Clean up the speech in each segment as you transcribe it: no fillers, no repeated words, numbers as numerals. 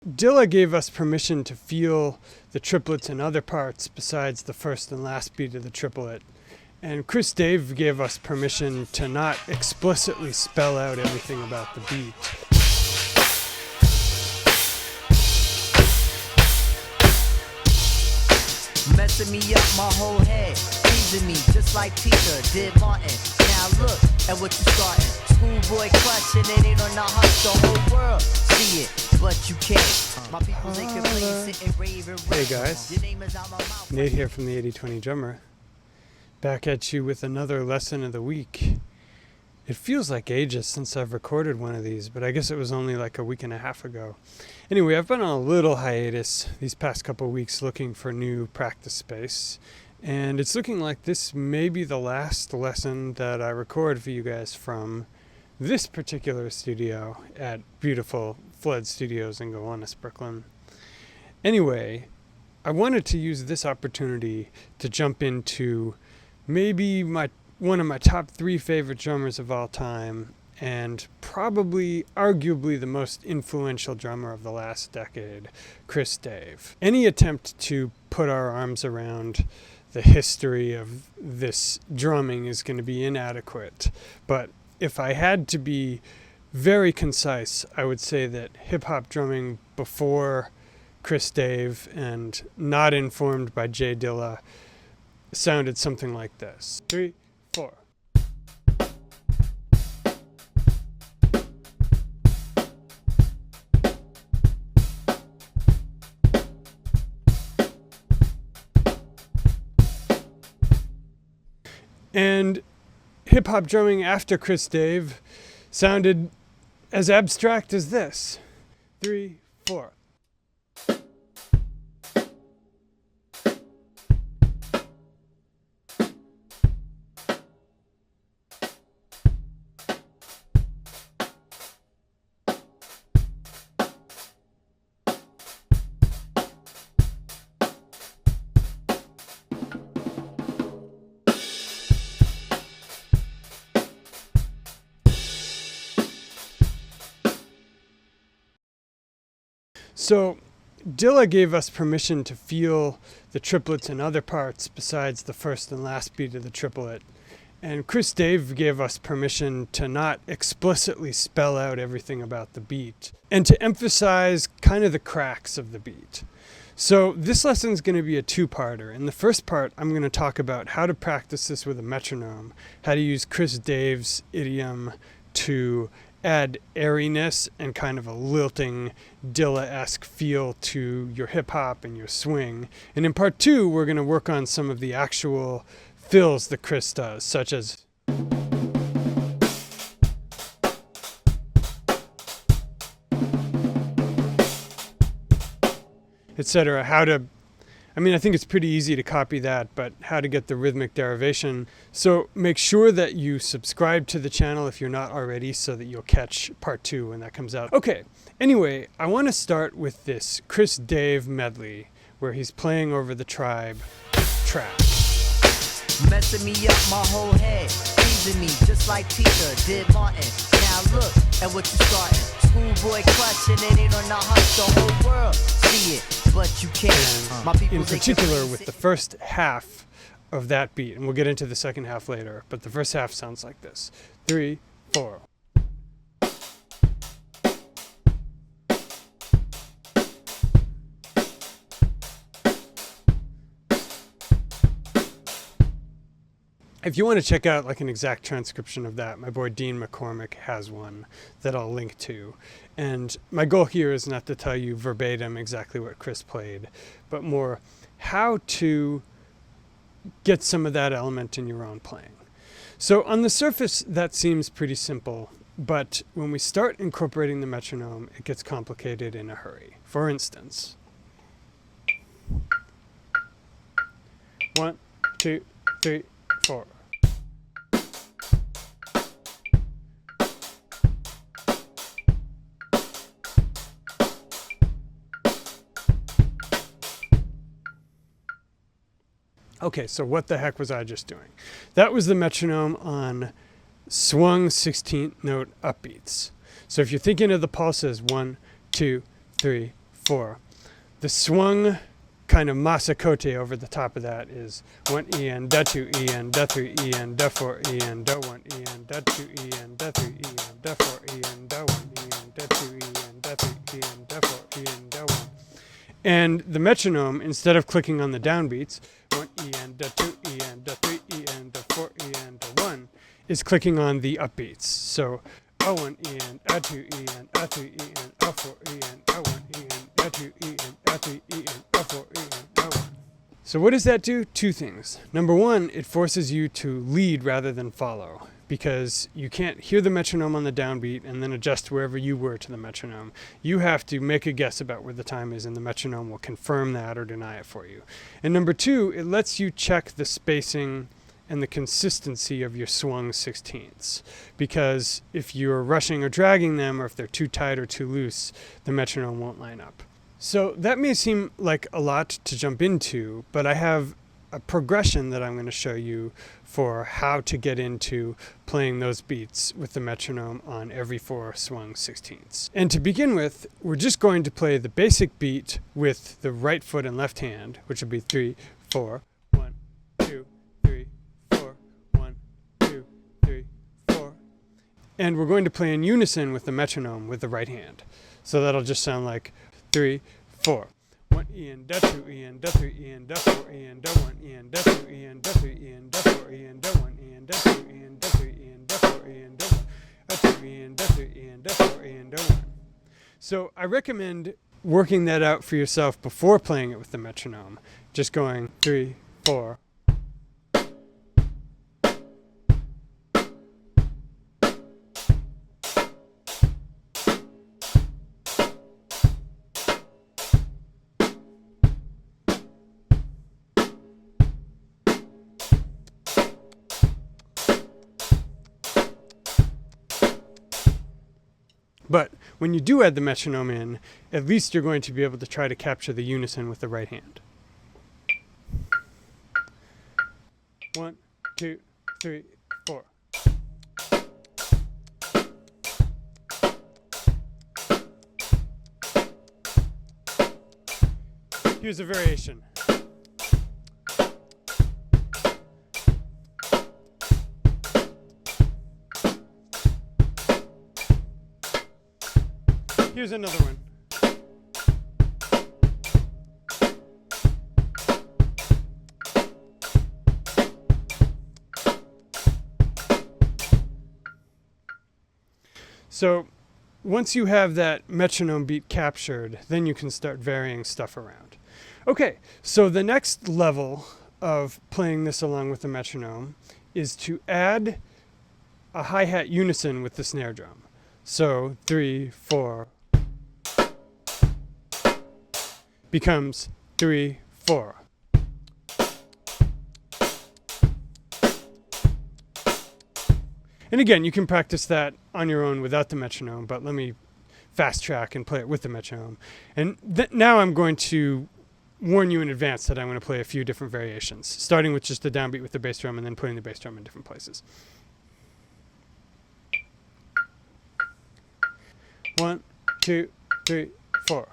Dilla gave us permission to feel the triplets in other parts besides the first and last beat of the triplet. And Chris Dave gave us permission to not explicitly spell out everything about the beat. Messing me up my whole head, teasing me just like Teacher did Martin. Now look at what you starting. Schoolboy clutching it ain't on the hush. The whole world see it, but you can't. My people they can play, sit and rave and rave. Hey guys, Your name is out my mouth. Nate here from the 80/20 Drummer. Back at you with another lesson of the week. It feels like ages since I've recorded one of these, but I guess it was only like a week and a half ago. Anyway, I've been on a little hiatus these past couple weeks looking for new practice space, and it's looking like this may be the last lesson that I record for you guys from this particular studio at beautiful Flood Studios in Gowanus, Brooklyn. Anyway, I wanted to use this opportunity to jump into maybe one of my top 3 favorite drummers of all time, and probably, arguably, the most influential drummer of the last decade, Chris Dave. Any attempt to put our arms around the history of this drumming is going to be inadequate, but if I had to be very concise, I would say that hip-hop drumming before Chris Dave and not informed by Jay Dilla sounded something like this. 3, 4. And hip-hop drumming after Chris Dave sounded as abstract as this. 3, 4. So Dilla gave us permission to feel the triplets in other parts besides the first and last beat of the triplet. And Chris Dave gave us permission to not explicitly spell out everything about the beat and to emphasize kind of the cracks of the beat. So this lesson is going to be a 2-parter. In the first part, I'm going to talk about how to practice this with a metronome, how to use Chris Dave's idiom to add airiness and kind of a lilting Dilla-esque feel to your hip-hop and your swing. And in part 2, we're going to work on some of the actual fills that Chris does, such as etc. I think it's pretty easy to copy that, but how to get the rhythmic derivation. So make sure that you subscribe to the channel if you're not already so that you'll catch part 2 when that comes out. Okay, anyway, I want to start with this Chris Dave medley where he's playing over the Tribe track. Messing me up my whole head, teasing me just like Teacher did Martin. Now look at what you starting. Schoolboy clutching it ain't on the hush. The whole world see it, but you can't. My people, in particular with the first half of that beat, and we'll get into the second half later, but the first half sounds like this. 3, 4. If you want to check out like an exact transcription of that, my boy Dean McCormick has one that I'll link to. And my goal here is not to tell you verbatim exactly what Chris played, but more how to get some of that element in your own playing. So on the surface, that seems pretty simple, but when we start incorporating the metronome, it gets complicated in a hurry. For instance, 1, 2, 3, 4. Okay, so what the heck was I just doing? That was the metronome on swung 16th note upbeats. So if you're thinking of the pulses, 1, 2, 3, 4. The swung kind of masakote over the top of that is 1 en, da 2 en, da 3 en, da 4 en, da 1 en, da 2 en, da 3 en, da 4 en, da 1 en, da 2 en, da 3 en, da 4 en, da 1. And the metronome, instead of clicking on the downbeats, 1 en, da 2 en, da 3 en, da 4 en, da 1, is clicking on the upbeats. So A1 en, A2 en, A3 en, A4 en, A1 en, A2 en, A3 en, A4 en, A1. So what does that do? Two things. Number one, it forces you to lead rather than follow, because you can't hear the metronome on the downbeat and then adjust wherever you were to the metronome. You have to make a guess about where the time is, and the metronome will confirm that or deny it for you. And number two, it lets you check the spacing and the consistency of your swung sixteenths, because if you're rushing or dragging them, or if they're too tight or too loose, the metronome won't line up. So that may seem like a lot to jump into, but I have a progression that I'm going to show you for how to get into playing those beats with the metronome on every 4 swung sixteenths. And to begin with, we're just going to play the basic beat with the right foot and left hand, which will be 3, 4, 1, 2, 3, 4, 1, 2, 3, 4. And we're going to play in unison with the metronome with the right hand. So that'll just sound like 3, 4. 1 en, da 2 en, da 3 en, da 4 en, da 1 en, da 2 en, da 3 en, da 4 en, da 1 en, da 2 en, da 3 en, da 4 en, da 1, da 2 en, da 3 en, da 4 en, da 1. So I recommend working that out for yourself before playing it with the metronome. Just going 3, 4. But when you do add the metronome in, at least you're going to be able to try to capture the unison with the right hand. 1, 2, 3, 4. Here's a variation. Here's another one. So once you have that metronome beat captured, then you can start varying stuff around. Okay, so the next level of playing this along with the metronome is to add a hi-hat unison with the snare drum. So 3, 4 becomes 3, 4. And again, you can practice that on your own without the metronome, but let me fast track and play it with the metronome. And now I'm going to warn you in advance that I'm going to play a few different variations, starting with just the downbeat with the bass drum and then putting the bass drum in different places. 1, 2, 3, 4.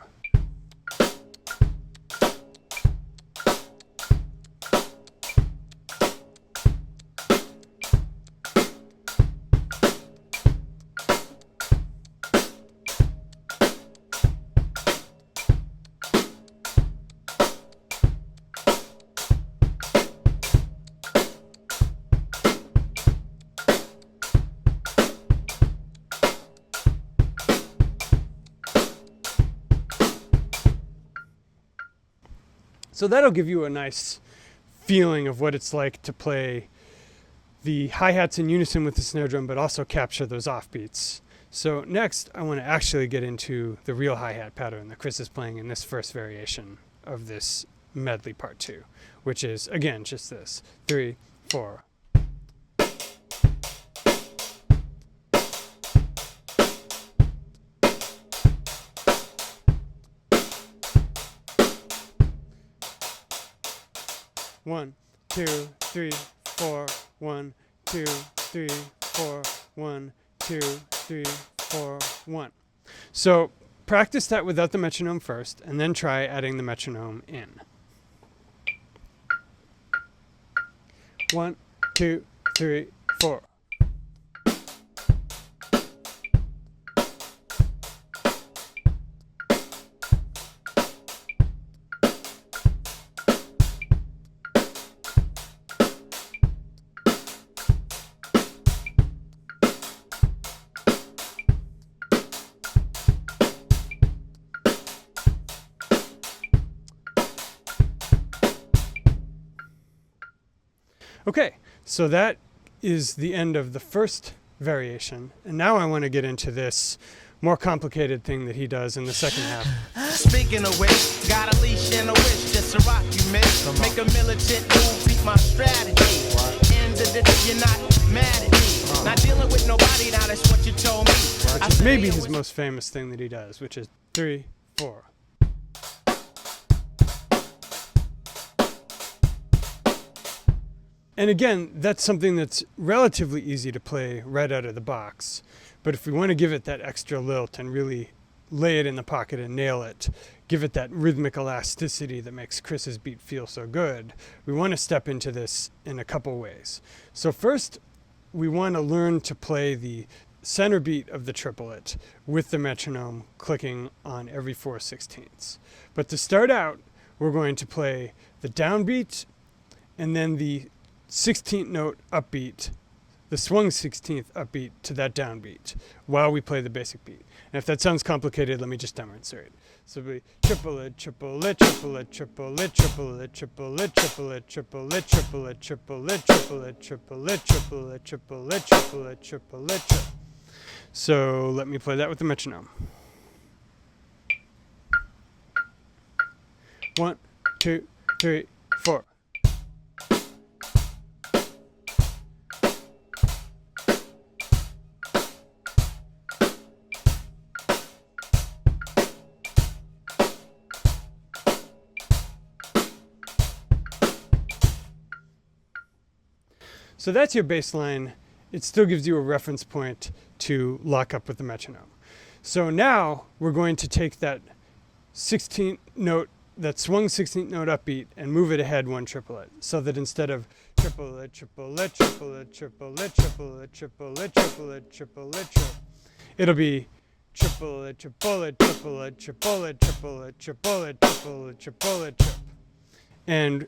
So that'll give you a nice feeling of what it's like to play the hi-hats in unison with the snare drum, but also capture those offbeats. So next, I want to actually get into the real hi-hat pattern that Chris is playing in this first variation of this medley part 2, which is, again, just this. 3, 4. One, 2, 3, 4, 1, 2, 3, 4, 1, 2, 3, 4, 1. So practice that without the metronome first, and then try adding the metronome in. 1, 2, 3, 4. Okay, so that is the end of the first variation. And now I want to get into this more complicated thing that he does in the second half. Speaking of which, got a leash and a wish just to rock you, miss. Make a militant move, beat my strategy. End of the day, you're not mad at me. Not dealing with nobody, now that's what you told me. Which is maybe his most famous thing that he does, which is 3, 4. And again, that's something that's relatively easy to play right out of the box. But if we want to give it that extra lilt and really lay it in the pocket and nail it, give it that rhythmic elasticity that makes Chris's beat feel so good, we want to step into this in a couple ways. So first, we want to learn to play the center beat of the triplet with the metronome clicking on every 4/16. But to start out, we're going to play the downbeat and then the 16th note upbeat, the swung 16th upbeat to that downbeat while we play the basic beat. And if that sounds complicated, let me just demonstrate. So we triplet, triplet, triplet, triplet, triplet, triplet, triplet, triplet, triplet, triplet, triplet, triplet, triplet, triplet, triplet, triplet, triplet. So let me play that with the metronome. 1, 2, 3, 4. So that's your bass line. It still gives you a reference point to lock up with the metronome. So now we're going to take that 16th note, that swung 16th note upbeat, and move it ahead one triplet. So that instead of triplet, triplet, triplet, triplet, triplet, triplet, triplet, triplet, triplet, it'll be triplet, triplet, triplet, triplet, triplet, triplet, triplet, triplet, trip. And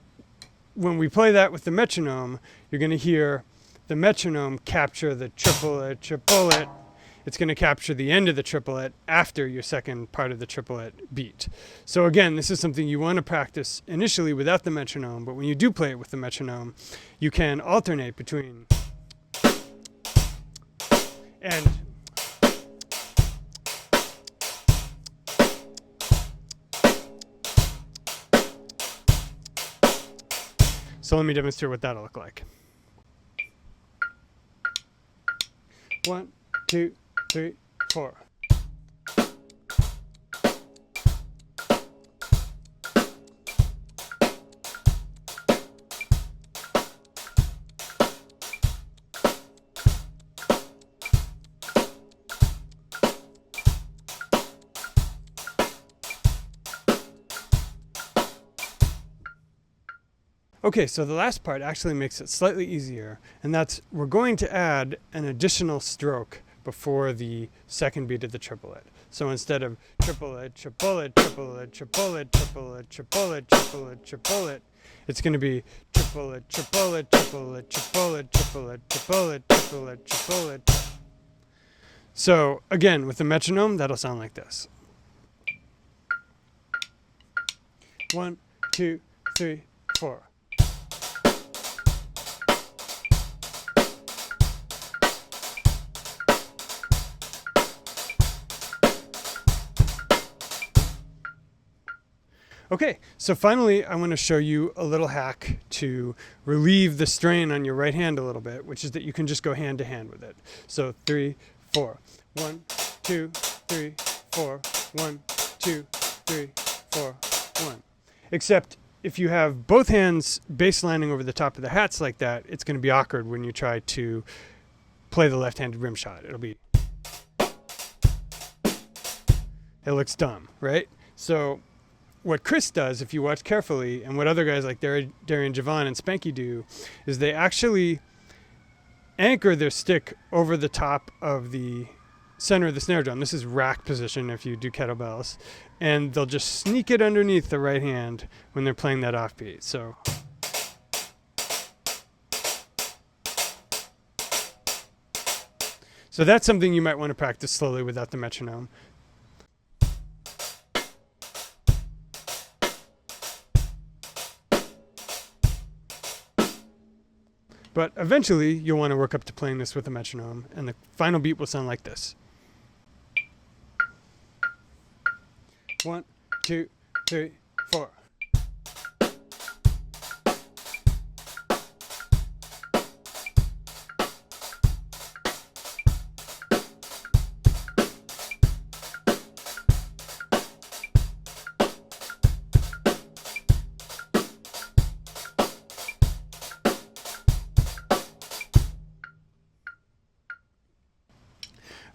when we play that with the metronome, you're going to hear the metronome capture the triplet, triplet. It's going to capture the end of the triplet after your second part of the triplet beat. So again, this is something you want to practice initially without the metronome, but when you do play it with the metronome, you can alternate between and so let me demonstrate what that'll look like. 1, 2, 3, 4. Okay, so the last part actually makes it slightly easier, and that's we're going to add an additional stroke before the second beat of the triplet. So instead of triplet, triplet, triplet, triplet, triplet, triplet, triplet, triplet, it's going to be triplet, triplet, triplet, triplet, triplet, triplet, triplet, triplet. So again, with the metronome, that'll sound like this. 1, 2, 3, 4. Okay, so finally I want to show you a little hack to relieve the strain on your right hand a little bit, which is that you can just go hand to hand with it. So 3, 4. 1, 2, 3, 4. 1, 2, 3, 4, 1. Except if you have both hands bass lining over the top of the hats like that, it's going to be awkward when you try to play the left-handed rim shot. It'll be it looks dumb, right? So what Chris does, if you watch carefully, and what other guys like Darian Javon and Spanky do, is they actually anchor their stick over the top of the center of the snare drum. This is rack position if you do kettlebells. And they'll just sneak it underneath the right hand when they're playing that offbeat. So that's something you might want to practice slowly without the metronome. But eventually you'll want to work up to playing this with a metronome, and the final beat will sound like this. 1, 2, 3, 4.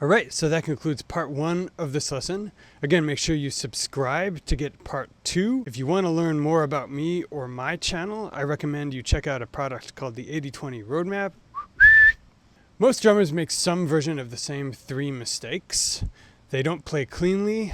All right, so that concludes part 1 of this lesson. Again, make sure you subscribe to get part 2. If you want to learn more about me or my channel, I recommend you check out a product called the 80/20 Roadmap. Most drummers make some version of the same 3 mistakes. They don't play cleanly.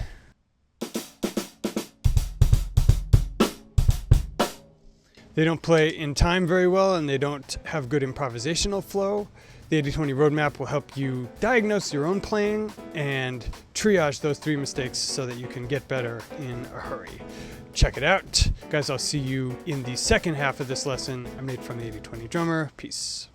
They don't play in time very well, and they don't have good improvisational flow. The 80/20 Roadmap will help you diagnose your own playing and triage those 3 mistakes so that you can get better in a hurry. Check it out. Guys, I'll see you in the second half of this lesson. I'm Nate from the 80/20 Drummer. Peace.